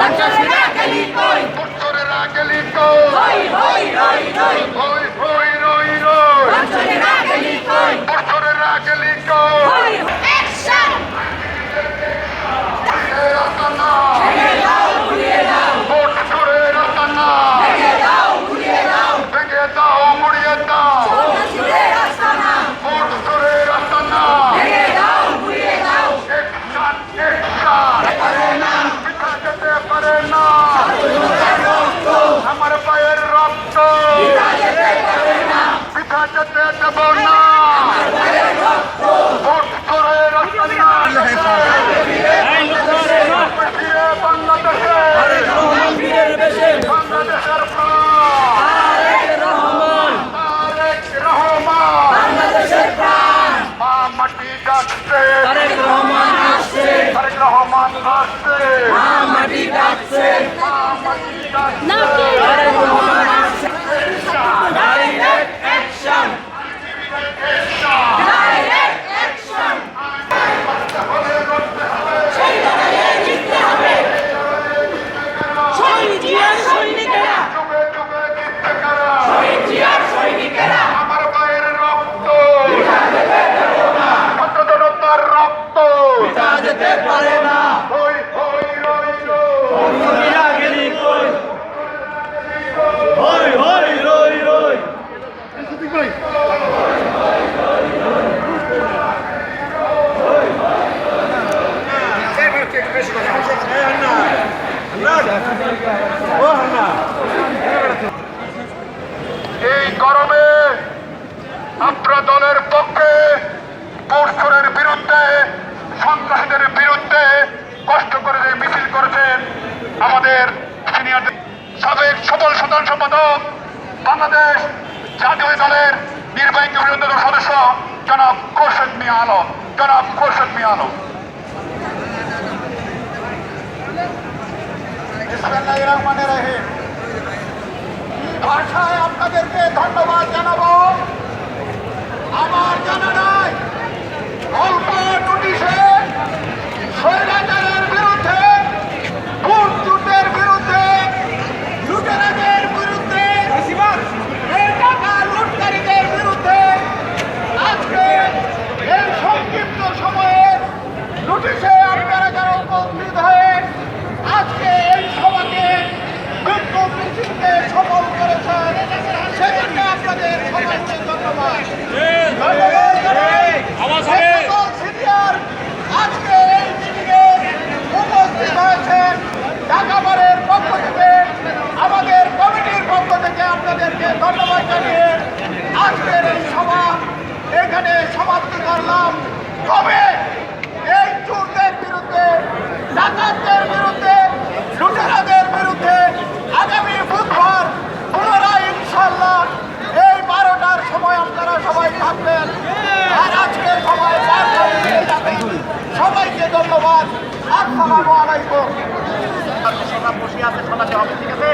সন্ত্রাসীরা গেলি কই, সন্ত্রাসীরা গেলি কই, হই হই রই রই, হই হই রই রই, সন্ত্রাসীরা গেলি কই, সন্ত্রাসীরা গেলি কই, হই অ্যাকশন, রাস্তানা ভেঙে দাও ঘুরিয়ে দাও, ভোট করে রাস্তানা ভেঙে দাও ঘুরিয়ে দাও, ভেঙে দাও মুড়িয়ে দাও, সন্ত্রাসীদের আস্তানা, ভোট করে রাস্তানা ভেঙে দাও ঘুরিয়ে দাও, একসাথ একসাথ পারে না পিঠা যেতে পারে না রক্ত, আমার পায়ের রক্ত পিতা যেতে পারে না, পিঠা যেতে দেব না পায়ের রক্ত, ভোট করে রাস্তানা ফিরে বাংলাদেশে বাংলাদেশের প্রাণ তারেক রহমান বাংলাদেশের প্রাণ, মা মাটি ডাকছে তারেক রহমান আসছে, তারেক রহমান আসছে মা মাটি ডাকছে, মা মাটি ডাকছে তারেক রহমান আসছে, ডাইরেক্ট অ্যাকশন, ডাইরেক্ট অ্যাকশন, সেই লড়াইয়ে জিততে হবে, শহীদ জিয়ার সৈনিকেরা, যুগে যুগে জিততে কারা শহীদ জিয়ার সৈনিকেরা, আমার পায়ের রক্ত ছাত্র জনতার রক্ত পিতা যেতে পারে না, হই হই রই রই এই গরমে আপনার দলের পক্ষে পুরসুরের বিরুদ্ধে সন্ত্রাসীদের বিরুদ্ধে কষ্ট করে যে মিছিল করেছেন আমাদের সিনিয়র সাবেক সফল সাধারণ সম্পাদক বাংলাদেশ জাতীয় দলের নির্বাহী কমিটির অন্যতম সদস্য জনাব খোরশেদ মিয়া আলম, জনাব খোরশেদ মিয়া আলম। বিসমিল্লাহির রহমানির রহিম। কি ভাষায় আপনাদেরকে ধন্যবাদ জানাবো আমার জানা নাই। অল্প নোটিশে স্বৈরাচারের বিরুদ্ধে, ভোটচুটের বিরুদ্ধে, লুটেরাদের বিরুদ্ধে, এই টাকা লুটকারীদের বিরুদ্ধে আজকে এই সংক্ষিপ্ত সময়ে নোটিশে আপনারা যারা উপস্থিত হয়ে আজকে এই সভাকে বিক্ষোভ মিছিলকে সফল করেছেন সেজন্য আপনাদের সবাইকে ধন্যবাদ। সিনিয়র আজকে এই মিটিংয়ে উপস্থিত হয়েছেন ঢাকাবারের পক্ষ থেকে, আমাদের কমিটির পক্ষ থেকে আপনাদেরকে ধন্যবাদ জানিয়ে আজকের এই সভা এখানে সমাপ্তি করলাম। তবে এই চোরদের বিরুদ্ধে, ডাকাতদের বিরুদ্ধে, লুটেরাদের বিরুদ্ধে আগামী বুধবার পুনরায় ইনশাল্লাহ এই 12টার সময় আপনারা সবাই থাকবেন। আর আজকে সবাই সবাইকে ধন্যবাদ। আসসালামু আলাইকুম। বসে আছে শোনাতে হবে, ঠিক আছে।